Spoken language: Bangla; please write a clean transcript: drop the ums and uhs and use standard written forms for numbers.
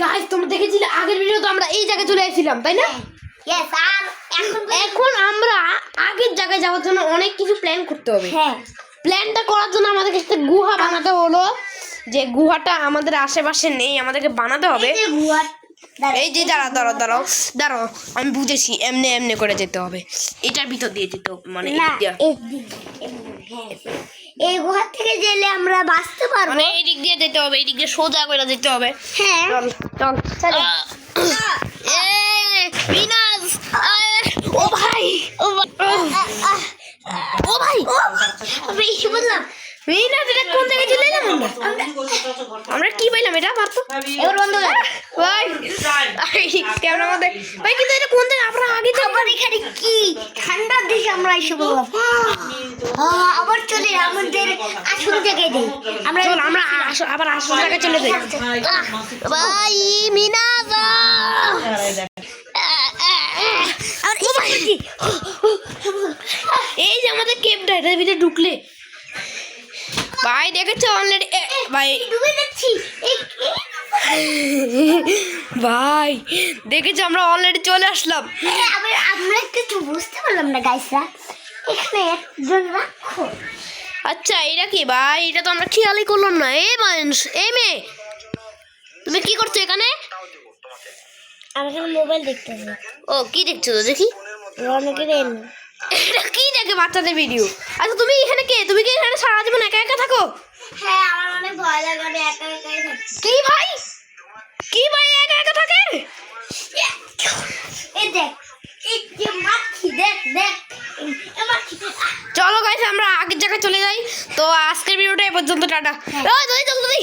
গাইস তোমরা দেখেছিলে আগের ভিডিওতে আমরা এই জায়গায় চলে এসেছিলাম তাই না? यस আর এখন আমরা আগের জায়গায় যাওয়ার জন্য অনেক কিছু প্ল্যান করতে হবে। হ্যাঁ, প্ল্যানটা করার জন্য আমাদেরকে একটা গুহা বানাতে হলো, যে গুহাটা আমাদের আশেপাশে নেই, আমাদেরকে বানাতে হবে। এই যে গুহা এই যে দাঁড়াও আমি বুঝেছি, এমনি এমনি করে যেতে হবে, এটার ভিতর দিয়ে যেতে হবে, মানে না এদিক দিয়ে। এই গুহা থেকে গেলে আমরা বাঁচতে পারবো। মানে এই দিক দিয়ে যেতে হবে, এই দিক দিয়ে সোজা করে যেতে হবে। হ্যাঁ চল চলো। বিনাশ! ও ভাই ও ভাই আমি এসে বললাম বিনাশ, এটা কোন জায়গায় চলে এলাম আমরা কি পাইলাম এটা মাত্র? এবার বন্ধ কর ভাই ক্যামেরার মধ্যে ভাই, কিন্তু এটা কোন জায়গায়? আমরা আগে আবার এখানে কি ঠান্ডার দেশে আমরা এসে বললাম আবার চলে আমাদের আসল জায়গায় যাই আমরা। চল আমরা আবার আসল জায়গায় চলে যাই। ভাই মিনাজ, আর এই কি এই যে আমাদের কেপটা, এটার ভিতরে ঢুকলে ভাই দেখেছো অলরেডি ভাই, ডুবে যাচ্ছি। ভাই দেখেছো আমরা অলরেডি চলে আসলাম। আবার আমরা কিছু বুঝতে পারলাম না গাইসরা, এখানে একজন রাখো। আচ্ছা এটা কি ভাই? এটা তো আমরা খেয়ালই করলাম না। এই মানুষ, এই মেয়ে, তুমি কি করছো এখানে? আমি এখানে মোবাইল দেখতেছি। ও কি দেখছো তো দেখি? অনেকের এটা কি দেখে বাচ্চাদের ভিডিও? আচ্ছা তুমি এখানে কে? তুমি কি এখানে সারা জীবন একা একা থাকো? হ্যাঁ আমার অনেক ভয় লাগে, আমি একা একাই থাকি। কি ভাই, কি ভাই একা একা থাকে? এই দেখ, এই যে মাছি, দেখ দেখ এই মাছি। চলো গাইস আমরা আগের জায়গায় চলে যাই। তো আজকের ভিডিওটা এই পর্যন্ত, টাটা। হ্যাঁ। জলদি জলদি।